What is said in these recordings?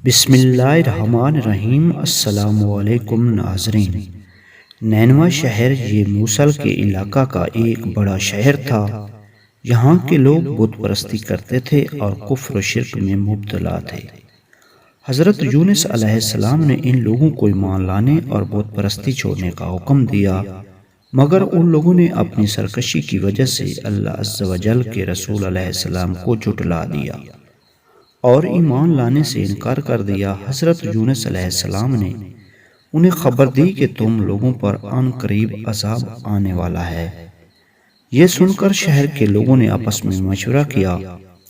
بسم اللہ الرحمن الرحیم۔ السلام علیکم ناظرین۔ نینوا شہر یہ موصل کے علاقہ کا ایک بڑا شہر تھا۔ یہاں کے لوگ بت پرستی کرتے تھے اور کفر و شرک میں مبتلا تھے۔ حضرت یونس علیہ السلام نے ان لوگوں کو ایمان لانے اور بت پرستی چھوڑنے کا حکم دیا، مگر ان لوگوں نے اپنی سرکشی کی وجہ سے اللہ عز و جل کے رسول علیہ السلام کو جھٹلا دیا اور ایمان لانے سے انکار کر دیا۔ حضرت یونس علیہ السلام نے انہیں خبر دی کہ تم لوگوں پر عن قریب عذاب آنے والا ہے۔ یہ سن کر شہر کے لوگوں نے آپس میں مشورہ کیا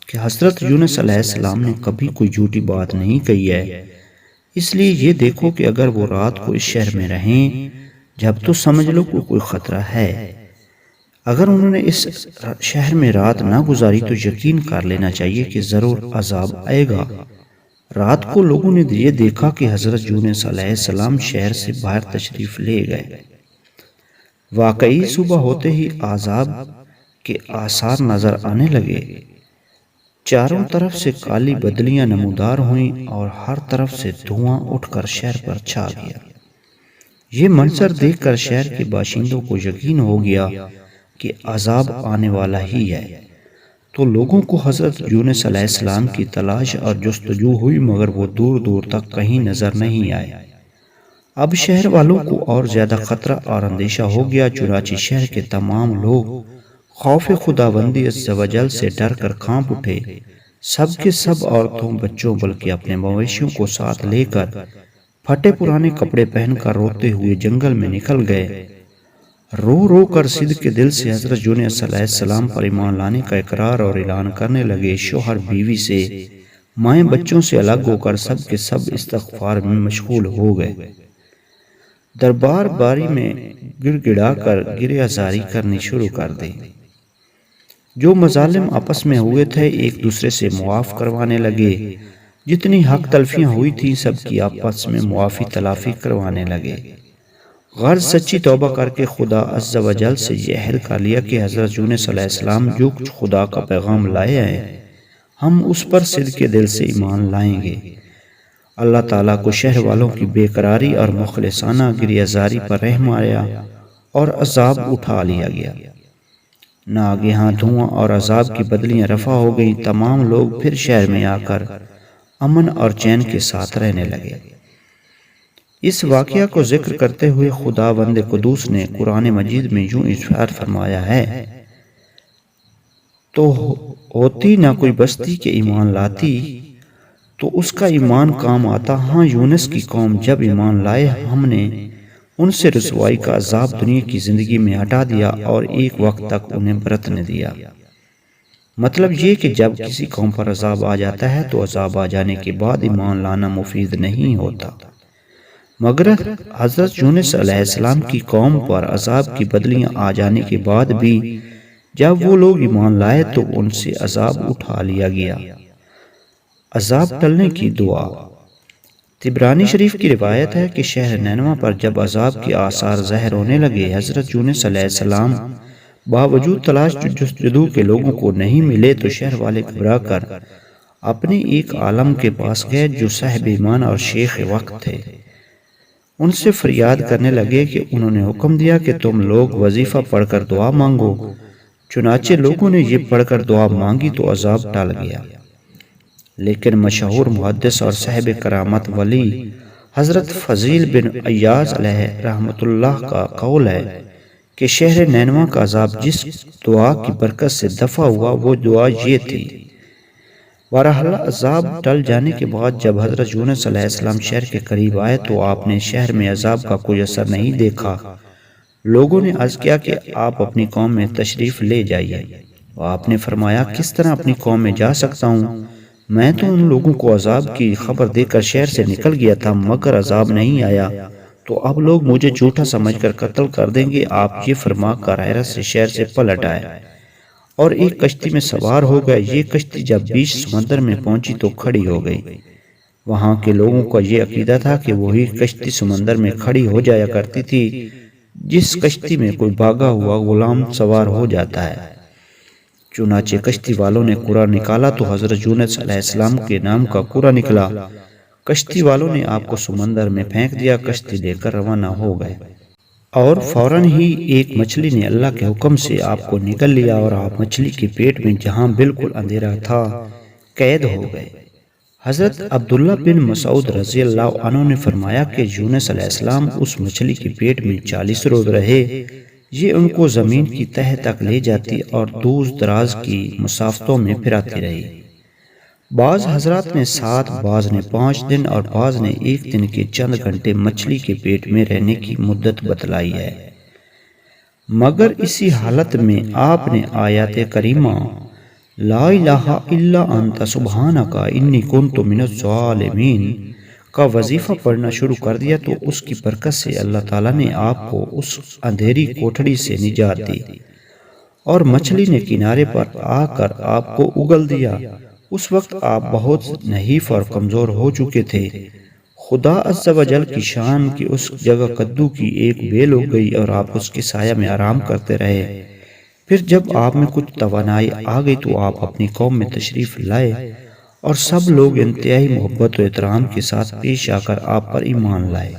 کہ حضرت یونس علیہ السلام نے کبھی کوئی جھوٹی بات نہیں کہی ہے، اس لیے یہ دیکھو کہ اگر وہ رات کو اس شہر میں رہیں جب تو سمجھ لو کہ کوئی خطرہ ہے۔ اگر انہوں نے اس شہر میں رات نہ گزاری تو یقین کر لینا چاہیے کہ ضرور عذاب آئے گا۔ رات کو لوگوں نے یہ دیکھا کہ حضرت یونس علیہ السلام شہر سے باہر تشریف لے گئے۔ واقعی صبح ہوتے ہی عذاب کے آثار نظر آنے لگے۔ چاروں طرف سے کالی بدلیاں نمودار ہوئیں اور ہر طرف سے دھواں اٹھ کر شہر پر چھا گیا۔ یہ منظر دیکھ کر شہر کے باشندوں کو یقین ہو گیا کہ عذاب آنے والا ہی ہے، تو لوگوں کو حضرت یونس علیہ السلام کی تلاش اور جستجو ہوئی، مگر وہ دور دور تک کہیں نظر نہیں آئے۔ اب شہر والوں کو اور زیادہ خطرہ اور اندیشہ ہو گیا، چنانچہ شہر کے تمام لوگ خوف خداوندی عز و جل سے ڈر کر کانپ اٹھے۔ سب کے سب عورتوں، بچوں، بلکہ اپنے مویشیوں کو ساتھ لے کر پھٹے پرانے کپڑے پہن کر روتے ہوئے جنگل میں نکل گئے۔ رو رو کر صدق کے دل سے حضرت یونس علیہ السلام پر ایمان لانے کا اقرار اور اعلان کرنے لگے۔ شوہر بیوی سے، مائیں بچوں سے الگ ہو کر سب کے سب استغفار میں مشغول ہو گئے۔ دربار باری میں گڑ گڑا کر گریہ زاری کرنی شروع کر دی۔ جو مظالم آپس میں ہوئے تھے ایک دوسرے سے معاف کروانے لگے، جتنی حق تلفیاں ہوئی تھیں سب کی آپس میں معافی تلافی کروانے لگے۔ غرض سچی توبہ کر کے خدا عز و جل سے یہ عہد کر لیا کہ حضرت یونس علیہ السلام جو کچھ خدا کا پیغام لائے ہیں ہم اس پر صدق کے دل سے ایمان لائیں گے۔ اللہ تعالیٰ کو شہر والوں کی بے قراری اور مخلصانہ گریہ زاری پر رحم آیا اور عذاب اٹھا لیا گیا۔ ناگہاں دھواں اور عذاب کی بدلیاں رفع ہو گئیں۔ تمام لوگ پھر شہر میں آ کر امن اور چین کے ساتھ رہنے لگے۔ اس واقعہ کو ذکر کرتے ہوئے خداوند قدوس نے قرآن مجید میں یوں ارشاد فرمایا ہے، تو ہوتی نہ کوئی بستی کے ایمان لاتی تو اس کا ایمان کام آتا، ہاں یونس کی قوم جب ایمان لائے ہم نے ان سے رسوائی کا عذاب دنیا کی زندگی میں ہٹا دیا اور ایک وقت تک انہیں برتنے دیا۔ مطلب یہ کہ جب کسی قوم پر عذاب آ جاتا ہے تو عذاب آ جانے کے بعد ایمان لانا مفید نہیں ہوتا، مگر حضرت یونس علیہ السلام کی قوم پر عذاب کی بدلیاں آ جانے کے بعد بھی جب وہ لوگ ایمان لائے تو ان سے عذاب اٹھا لیا گیا۔ عذاب ٹلنے کی دعا۔ طبرانی شریف کی روایت ہے کہ شہر نینوا پر جب عذاب کے آثار ظاہر ہونے لگے، حضرت یونس علیہ السلام باوجود تلاش جستجو کے لوگوں کو نہیں ملے تو شہر والے گھبرا کر اپنے ایک عالم کے پاس گئے جو صاحب ایمان اور شیخ وقت تھے۔ ان سے فریاد کرنے لگے کہ انہوں نے حکم دیا کہ تم لوگ وظیفہ پڑھ کر دعا مانگو۔ چنانچہ لوگوں نے یہ پڑھ کر دعا مانگی تو عذاب ٹل گیا۔ لیکن مشہور محدث اور صاحب کرامت ولی حضرت فضیل بن عیاض علیہ رحمۃ اللہ کا قول ہے کہ شہر نینوا کا عذاب جس دعا کی برکت سے دفع ہوا وہ دعا یہ تھی۔ بہرحال عذاب ٹل جانے کے بعد جب حضرت یونس علیہ السلام شہر کے قریب آئے تو آپ نے شہر میں عذاب کا کوئی اثر نہیں دیکھا۔ لوگوں نے عرض کیا کہ آپ اپنی قوم میں تشریف لے جائیے۔ آپ نے فرمایا، کس طرح اپنی قوم میں جا سکتا ہوں؟ میں تو ان لوگوں کو عذاب کی خبر دے کر شہر سے نکل گیا تھا مگر عذاب نہیں آیا، تو اب لوگ مجھے جھوٹا سمجھ کر قتل کر دیں گے۔ آپ یہ فرما کر حیرت سے شہر سے پلٹ آئے اور ایک کشتی میں سوار ہو گئے۔ یہ کشتی جب بیچ سمندر میں پہنچی تو کھڑی ہو گئی۔ وہاں کے لوگوں کا یہ عقیدہ تھا کہ وہی کشتی سمندر میں کھڑی ہو جایا کرتی تھی جس کشتی میں کوئی بھاگا ہوا غلام سوار ہو جاتا ہے۔ چنانچہ کشتی والوں نے قرعہ نکالا تو حضرت یونس علیہ السلام کے نام کا قرعہ نکلا۔ کشتی والوں نے آپ کو سمندر میں پھینک دیا، کشتی لے کر روانہ ہو گئے اور فوراً ہی ایک مچھلی نے اللہ کے حکم سے آپ کو نگل لیا اور آپ مچھلی کے پیٹ میں جہاں بالکل اندھیرا تھا قید ہو گئے۔ حضرت عبداللہ بن مسعود رضی اللہ عنہ نے فرمایا کہ یونس علیہ السلام اس مچھلی کے پیٹ میں 40 روز رہے، یہ ان کو زمین کی تہہ تک لے جاتی اور دور دراز کی مسافتوں میں پھراتی رہی۔ بعض حضرات نے 7، بعض نے 5 دن اور بعض نے 1 دن کے چند گھنٹے مچھلی کے پیٹ میں رہنے کی مدت بتلائی ہے، مگر اسی حالت میں آپ نے آیات کریمہ لا الہ الا انت سبحانک انی کنت من الظالمین کا وظیفہ پڑھنا شروع کر دیا تو اس کی برکت سے اللہ تعالیٰ نے آپ کو اس اندھیری کوٹھڑی سے نجات دی اور مچھلی نے کنارے پر آ کر آپ کو اگل دیا۔ اس وقت آپ بہت نحیف اور کمزور ہو چکے تھے۔ خدا عز و جل کی شان کی اس جگہ کدو کی ایک بیل اگ گئی اور آپ اس کے سایہ میں آرام کرتے رہے۔ پھر جب آپ میں کچھ توانائی آ گئی تو آپ اپنی قوم میں تشریف لائے اور سب لوگ انتہائی محبت و احترام کے ساتھ پیش آ کر آپ پر ایمان لائے۔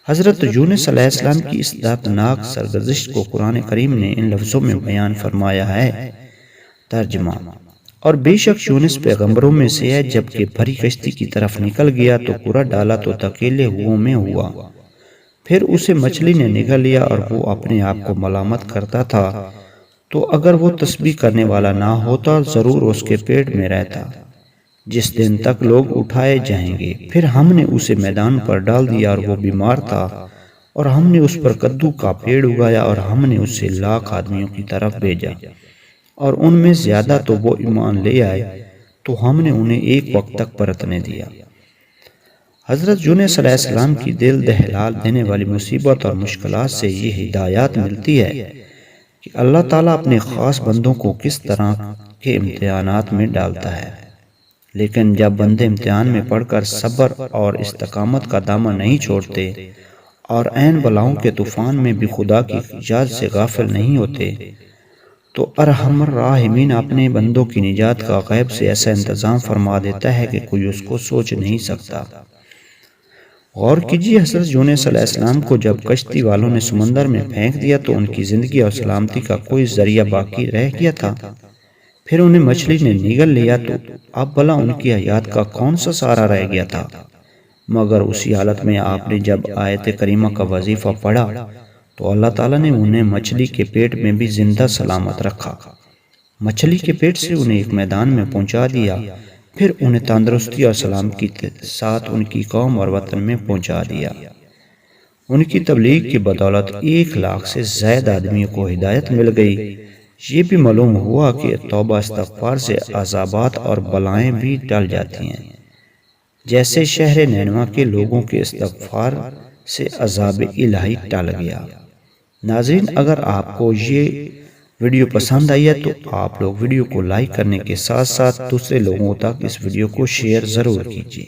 حضرت یونس علیہ السلام کی اس دردناک سرگزشت کو قرآن کریم نے ان لفظوں میں بیان فرمایا ہے۔ ترجمہ: اور بے شک یونس پیغمبروں میں سے ہے، جبکہ بھری کشتی کی طرف نکل گیا تو پورا ڈالا تو تکیلے ہو میں ہوا، پھر اسے مچھلی نے نگل لیا اور وہ اپنے آپ کو ملامت کرتا تھا، تو اگر وہ تسبیح کرنے والا نہ ہوتا ضرور اس کے پیٹ میں رہتا جس دن تک لوگ اٹھائے جائیں گے۔ پھر ہم نے اسے میدان پر ڈال دیا اور وہ بیمار تھا، اور ہم نے اس پر کدو کا پیڑ اگایا اور ہم نے اسے 1,00,000 آدمیوں کی طرف بھیجا، اور ان میں زیادہ تو وہ ایمان لے آئے تو ہم نے انہیں ایک وقت تک برتنے دیا۔ حضرت یونس علیہ السلام کی دل دہلا دینے والی مصیبت اور مشکلات سے یہ ہدایات ملتی ہے کہ اللہ تعالیٰ اپنے خاص بندوں کو کس طرح کے امتحانات میں ڈالتا ہے، لیکن جب بندے امتحان میں پڑھ کر صبر اور استقامت کا دامن نہیں چھوڑتے اور عین بلاؤں کے طوفان میں بھی خدا کی ایجاد سے غافل نہیں ہوتے تو ارحم الراحمین اپنے بندوں کی نجات کا غیب سے ایسا انتظام فرما دیتا ہے کہ کوئی اس کو سوچ نہیں سکتا۔ غور کیجیے، حضرت یونس علیہ السلام کو جب کشتی والوں نے سمندر میں پھینک دیا تو ان کی زندگی اور سلامتی کا کوئی ذریعہ باقی رہ گیا تھا؟ پھر انہیں مچھلی نے نگل لیا تو اب بھلا ان کی حیات کا کون سا سہارا رہ گیا تھا؟ مگر اسی حالت میں آپ نے جب آیت کریمہ کا وظیفہ پڑھا تو اللہ تعالیٰ نے انہیں مچھلی کے پیٹ میں بھی زندہ سلامت رکھا، مچھلی کے پیٹ سے انہیں ایک میدان میں پہنچا دیا، پھر انہیں تندرستی اور سلامتی کے ساتھ ان کی قوم اور وطن میں پہنچا دیا۔ ان کی تبلیغ کی بدولت 1,00,000 سے زائد آدمیوں کو ہدایت مل گئی۔ یہ بھی معلوم ہوا کہ توبہ استغفار سے عذابات اور بلائیں بھی ٹل جاتی ہیں، جیسے شہر نینوا کے لوگوں کے استغفار سے عذاب الہی ٹل گیا۔ ناظرین، اگر آپ کو یہ ویڈیو پسند آئی ہے تو آپ لوگ ویڈیو کو لائک کرنے کے ساتھ ساتھ دوسرے لوگوں تک اس ویڈیو کو شیئر ضرور کیجیے۔